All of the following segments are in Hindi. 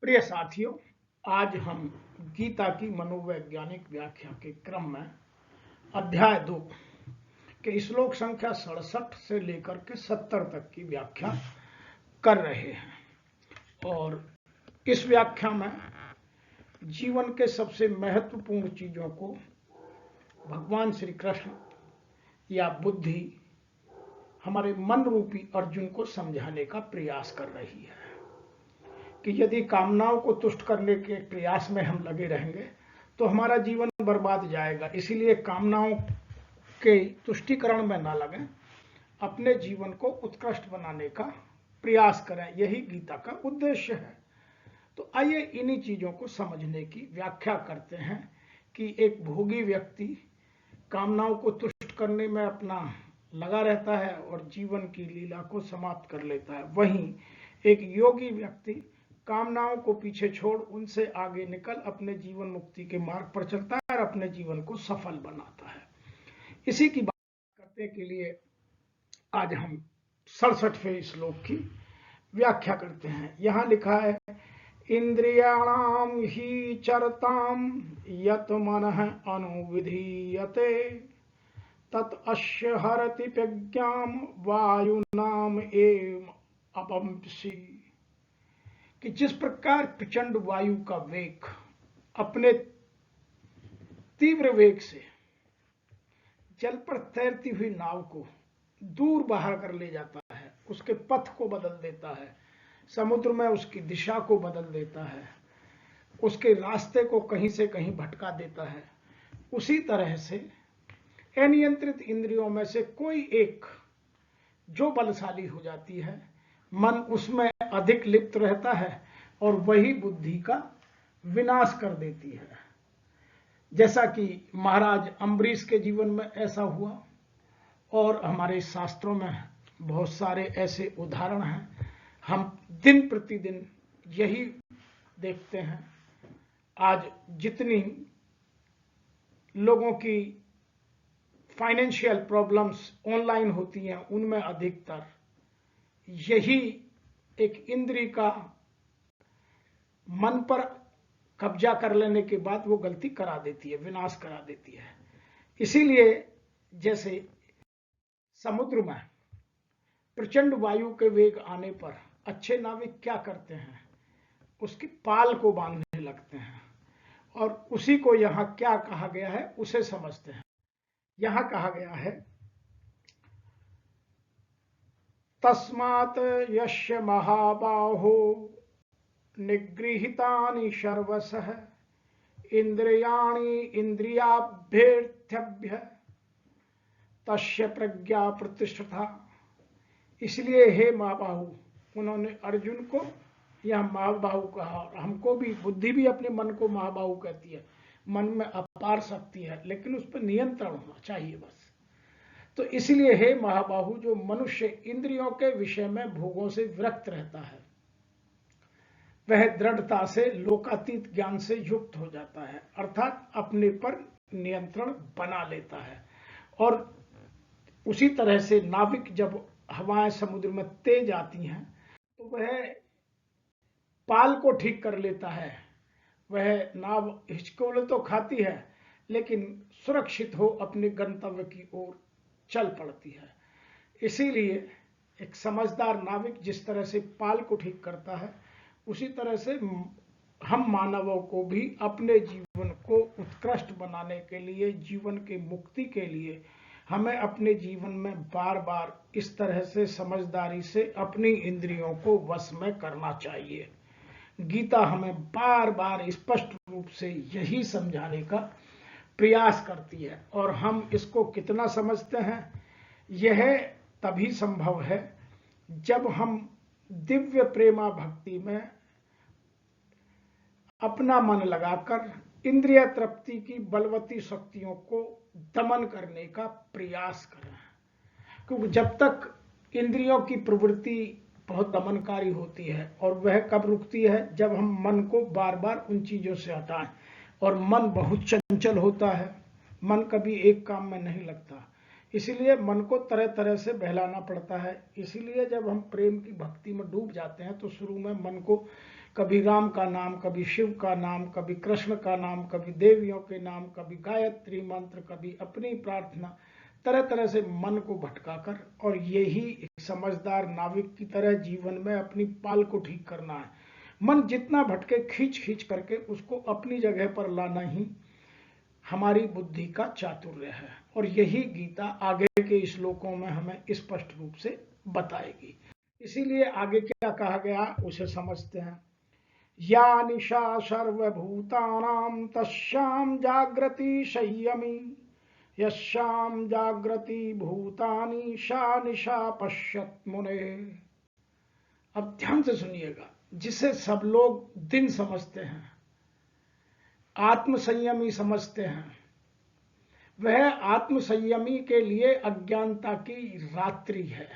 प्रिय साथियों, आज हम गीता की मनोवैज्ञानिक व्याख्या के क्रम में अध्याय 2 के श्लोक संख्या 67 से लेकर के 70 तक की व्याख्या कर रहे हैं। और इस व्याख्या में जीवन के सबसे महत्वपूर्ण चीजों को भगवान श्री कृष्ण या बुद्धि हमारे मन रूपी अर्जुन को समझाने का प्रयास कर रही है कि यदि कामनाओं को तुष्ट करने के प्रयास में हम लगे रहेंगे तो हमारा जीवन बर्बाद जाएगा। इसीलिए कामनाओं के तुष्टिकरण में ना लगें, अपने जीवन को उत्कृष्ट बनाने का प्रयास करें। यही गीता का उद्देश्य है। तो आइए इन्हीं चीजों को समझने की व्याख्या करते हैं कि एक भोगी व्यक्ति कामनाओं को तुष्ट करने में अपना लगा रहता है और जीवन की लीला को समाप्त कर लेता है। वहीं एक योगी व्यक्ति कामनाओं को पीछे छोड़ उनसे आगे निकल अपने जीवन मुक्ति के मार्ग पर चलता है और अपने जीवन को सफल बनाता है। इसी की बात करने के लिए आज हम 67वें श्लोक की व्याख्या करते हैं। यहां लिखा है, इंद्रियाणाम ही चरताम यत मनः अनुविधीयते तत् अस्य हरति प्रज्ञाम वायुनाम एव अपंसी। कि जिस प्रकार प्रचंड वायु का वेग अपने तीव्र वेग से जल पर तैरती हुई नाव को दूर बाहर कर ले जाता है, उसके पथ को बदल देता है, समुद्र में उसकी दिशा को बदल देता है, उसके रास्ते को कहीं से कहीं भटका देता है, उसी तरह से अनियंत्रित इंद्रियों में से कोई एक जो बलशाली हो जाती है, मन उसमें अधिक लिप्त रहता है और वही बुद्धि का विनाश कर देती है। जैसा कि महाराज अम्बरीश के जीवन में ऐसा हुआ और हमारे शास्त्रों में बहुत सारे ऐसे उदाहरण हैं। हम दिन प्रतिदिन यही देखते हैं। आज जितनी लोगों की फाइनेंशियल प्रॉब्लम्स ऑनलाइन होती हैं, उनमें अधिकतर यही एक इंद्रिय का मन पर कब्जा कर लेने के बाद वो गलती करा देती है, विनाश करा देती है। इसीलिए जैसे समुद्र में प्रचंड वायु के वेग आने पर अच्छे नाविक क्या करते हैं, उसकी पाल को बांधने लगते हैं और उसी को यहां क्या कहा गया है उसे समझते हैं। यहां कहा गया है, तस्मात् यस्य महाबाहो निगृहीतानि सर्वशः इंद्रियाणि इंद्रियाभ्यर्थ्यभ्य तस्य प्रज्ञा प्रतिष्ठिता। इसलिए हे महाबाहु, उन्होंने अर्जुन को यह महाबाहु कहा और हमको भी, बुद्धि भी अपने मन को महाबाहु कहती है। मन में अपार शक्ति है, लेकिन उस पर नियंत्रण होना चाहिए बस। तो इसलिए हे महाबाहु, जो मनुष्य इंद्रियों के विषय में भोगों से विरक्त रहता है, वह दृढ़ता से लोकातीत ज्ञान से युक्त हो जाता है, अर्थात अपने पर नियंत्रण बना लेता है। और उसी तरह से नाविक जब हवाएं समुद्र में तेज आती हैं तो वह पाल को ठीक कर लेता है। वह नाव हिचकोले तो खाती है, लेकिन सुरक्षित हो अपने गंतव्य की ओर चल पड़ती है। इसीलिए एक समझदार नाविक जिस तरह से पाल को ठीक करता है, उसी तरह से हम मानवों को भी अपने जीवन को उत्कृष्ट बनाने के लिए, जीवन की मुक्ति के लिए हमें अपने जीवन में बार बार इस तरह से समझदारी से अपनी इंद्रियों को वश में करना चाहिए। गीता हमें बार बार स्पष्ट रूप से यही समझाने का प्रयास करती है। और हम इसको कितना समझते हैं, यह तभी संभव है जब हम दिव्य प्रेमा भक्ति में अपना मन लगाकर इंद्रिय तृप्ति की बलवती शक्तियों को दमन करने का प्रयास करें। क्योंकि जब तक इंद्रियों की प्रवृत्ति बहुत दमनकारी होती है, और वह कब रुकती है, जब हम मन को बार बार उन चीजों से हटाएं। और मन बहुत चंचल होता है, मन कभी एक काम में नहीं लगता, इसलिए मन को तरह तरह से बहलाना पड़ता है। इसीलिए जब हम प्रेम की भक्ति में डूब जाते हैं तो शुरू में मन को कभी राम का नाम, कभी शिव का नाम, कभी कृष्ण का नाम, कभी देवियों के नाम, कभी गायत्री मंत्र, कभी अपनी प्रार्थना, तरह तरह से मन को भटकाकर, और यही एक समझदार नाविक की तरह जीवन में अपनी पाल को ठीक करना है। मन जितना भटके खींच खींच करके उसको अपनी जगह पर लाना ही हमारी बुद्धि का चातुर्य है, और यही गीता आगे के श्लोकों में हमें स्पष्ट रूप से बताएगी। इसीलिए आगे क्या कहा गया उसे समझते हैं। या निशा सर्वभूतानां तस्यां जागृति संयमी, यस्यां जागृति भूतानि सा निशा पश्यत मुने। अब ध्यान से सुनिएगा। जिसे सब लोग दिन समझते हैं, आत्म संयमी समझते हैं, वह आत्म संयमी के लिए अज्ञानता की रात्रि है।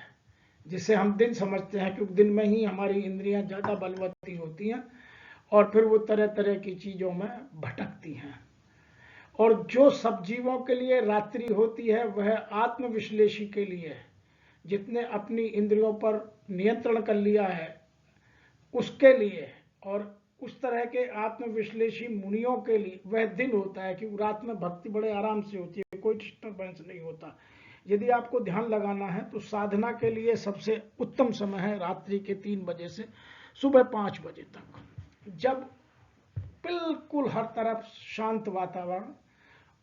जिसे हम दिन समझते हैं क्योंकि दिन में ही हमारी इंद्रियां ज्यादा बलवती होती हैं और फिर वो तरह तरह की चीजों में भटकती हैं। और जो सब जीवों के लिए रात्रि होती है वह आत्मविश्लेषी के लिए, जितने अपनी इंद्रियों पर नियंत्रण कर लिया है उसके लिए, और उस तरह के आत्मविश्लेषी मुनियों के लिए वह दिन होता है, क्योंकि रात में भक्ति बड़े आराम से होती है, कोई डिस्टर्बेंस नहीं होता। यदि आपको ध्यान लगाना है तो साधना के लिए सबसे उत्तम समय है रात्रि के 3 बजे से सुबह 5 बजे तक, जब बिल्कुल हर तरफ शांत वातावरण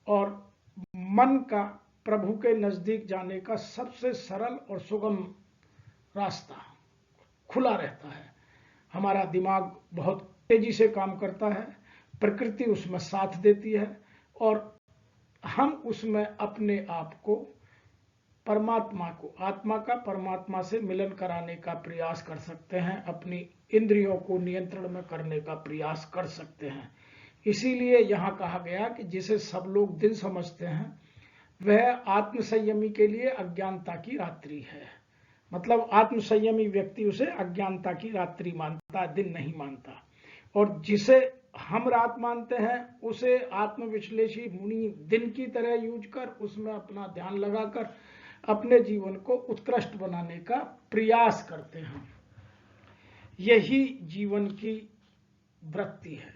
और मन का प्रभु के नजदीक जाने का सबसे सरल और सुगम रास्ता खुला रहता है। हमारा दिमाग बहुत तेजी से काम करता है, प्रकृति उसमें साथ देती है, और हम उसमें अपने आप को परमात्मा को, आत्मा का परमात्मा से मिलन कराने का प्रयास कर सकते हैं, अपनी इंद्रियों को नियंत्रण में करने का प्रयास कर सकते हैं। इसीलिए यहां कहा गया कि जिसे सब लोग दिन समझते हैं वह आत्मसंयमी के लिए अज्ञानता की रात्रि है। मतलब आत्मसंयमी व्यक्ति उसे अज्ञानता की रात्रि मानता, दिन नहीं मानता। और जिसे हम रात मानते हैं उसे आत्मविश्लेषी मुनि दिन की तरह यूज कर उसमें अपना ध्यान लगाकर अपने जीवन को उत्कृष्ट बनाने का प्रयास करते हैं। यही जीवन की वृत्ति है।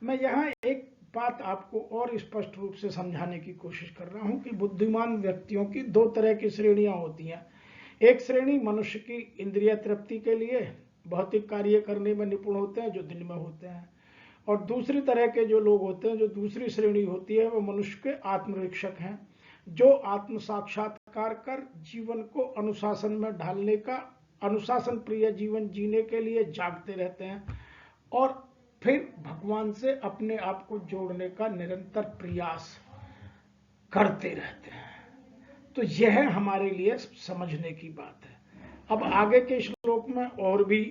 मैं यहाँ एक बात आपको और स्पष्ट रूप से समझाने की कोशिश कर रहा हूं कि बुद्धिमान व्यक्तियों की 2 तरह की श्रेणियां होती हैं। एक श्रेणी मनुष्य की इंद्रिय तृप्ति के लिए भौतिक कार्य करने में निपुण होते हैं, जो दिन में होते हैं, और दूसरी तरह के जो लोग होते हैं, जो दूसरी श्रेणी होती है, वो मनुष्य के आत्मरक्षक हैं, जो आत्म साक्षात्कार कर जीवन को अनुशासन में ढालने का, अनुशासन प्रिय जीवन जीने के लिए जागते रहते हैं और फिर भगवान से अपने आप को जोड़ने का निरंतर प्रयास करते रहते हैं। तो यह हमारे लिए समझने की बात है। अब आगे के श्लोक में और भी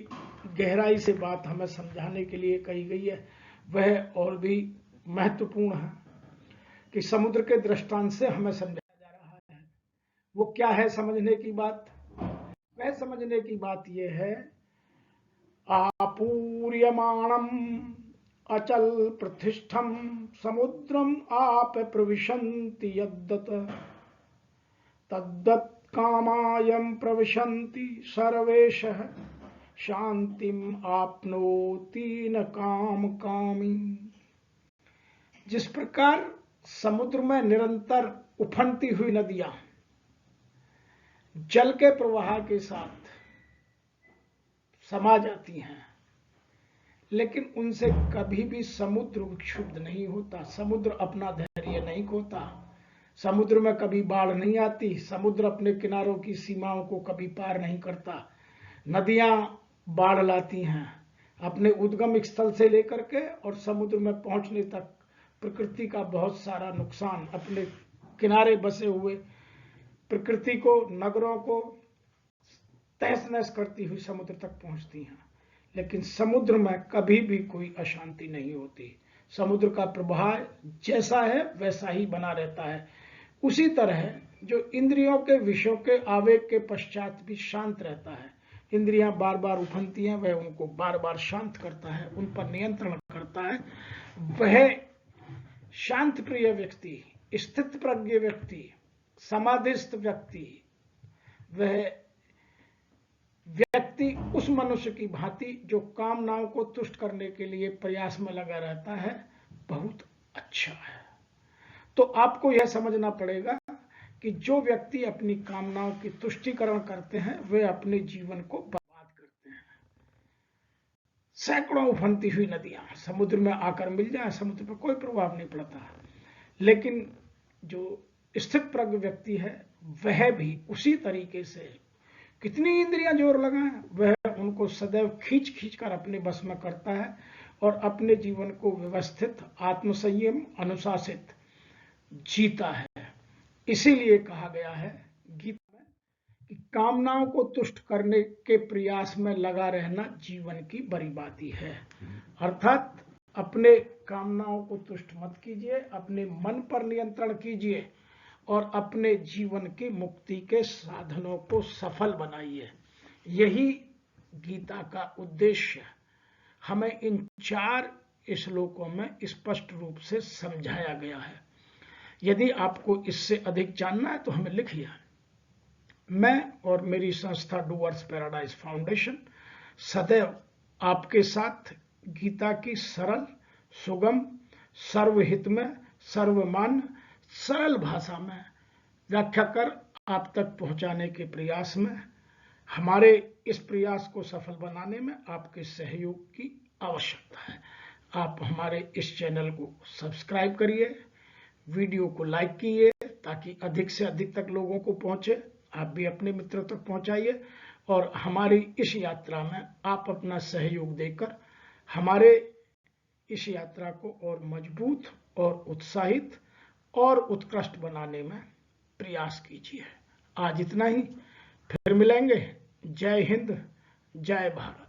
गहराई से बात हमें समझाने के लिए कही गई है, वह और भी महत्वपूर्ण है कि समुद्र के दृष्टांत से हमें समझाया जा रहा है। वो क्या है समझने की बात? वह समझने की बात यह है, आपूर्यमाणम अचल प्रतिष्ठम समुद्रम आप प्रविशन्ति यद्दत तद्दत् कामायम प्रविशन्ति सर्वेशः शांतिम आपनोति न काम कामी। जिस प्रकार समुद्र में निरंतर उफनती हुई नदियां जल के प्रवाह के साथ समा जाती हैं, लेकिन उनसे कभी भी समुद्र विक्षुब्ध नहीं होता, समुद्र अपना धैर्य नहीं खोता, समुद्र में कभी बाढ़ नहीं आती, समुद्र अपने किनारों की सीमाओं को कभी पार नहीं करता। नदियां बाढ़ लाती हैं अपने उद्गम स्थल से लेकर के और समुद्र में पहुंचने तक प्रकृति का बहुत सारा नुकसान, अपने किनारे बसे हुए प्रकृति को, नगरों को तहस नहस करती हुई समुद्र तक पहुंचती हैं। लेकिन समुद्र में कभी भी कोई अशांति नहीं होती, समुद्र का प्रवाह जैसा है वैसा ही बना रहता है। उसी तरह जो इंद्रियों के विषयों के आवेग के पश्चात भी शांत रहता है, इंद्रियां बार बार उफनती हैं, वह उनको बार बार शांत करता है, उन पर नियंत्रण करता है। वह शांत प्रिय व्यक्ति, स्थित प्रज्ञ व्यक्ति, समाधिस्थ व्यक्ति, वह व्यक्ति उस मनुष्य की भांति जो कामनाओं को तुष्ट करने के लिए प्रयास में लगा रहता है बहुत अच्छा है। तो आपको यह समझना पड़ेगा कि जो व्यक्ति अपनी कामनाओं की तुष्टिकरण करते हैं वे अपने जीवन को बर्बाद करते हैं। सैकड़ों उफनती हुई नदियां समुद्र में आकर मिल जाए, समुद्र पर कोई प्रभाव नहीं पड़ता, लेकिन जो स्थित प्रज्ञ व्यक्ति है वह भी उसी तरीके से कितनी इंद्रियां जोर लगाएं, वह उनको सदैव खींच खींच कर अपने बस में करता है और अपने जीवन को व्यवस्थित, आत्मसंयम, अनुशासित जीता है। इसीलिए कहा गया है गीता में कि कामनाओं को तुष्ट करने के प्रयास में लगा रहना जीवन की बर्बादी है। अर्थात अपने कामनाओं को तुष्ट मत कीजिए, अपने मन पर नियंत्रण कीजिए और अपने जीवन की मुक्ति के साधनों को सफल बनाइए। यही गीता का उद्देश्य हमें इन 4 श्लोकों में स्पष्ट रूप से समझाया गया है। यदि आपको इससे अधिक जानना है तो हमें लिखिए। मैं और मेरी संस्था डूअर्स पैराडाइज फाउंडेशन सदैव आपके साथ गीता की सरल, सुगम, सर्वहित में, सर्वमान्य, सरल भाषा में व्याख्या कर आप तक पहुंचाने के प्रयास में। हमारे इस प्रयास को सफल बनाने में आपके सहयोग की आवश्यकता है। आप हमारे इस चैनल को सब्सक्राइब करिए, वीडियो को लाइक कीजिए ताकि अधिक से अधिक तक लोगों को पहुंचे। आप भी अपने मित्रों तक पहुंचाइए और हमारी इस यात्रा में आप अपना सहयोग देकर हमारे इस यात्रा को और मजबूत और उत्साहित और उत्कृष्ट बनाने में प्रयास कीजिए। आज इतना ही, फिर मिलेंगे। जय हिंद, जय भारत।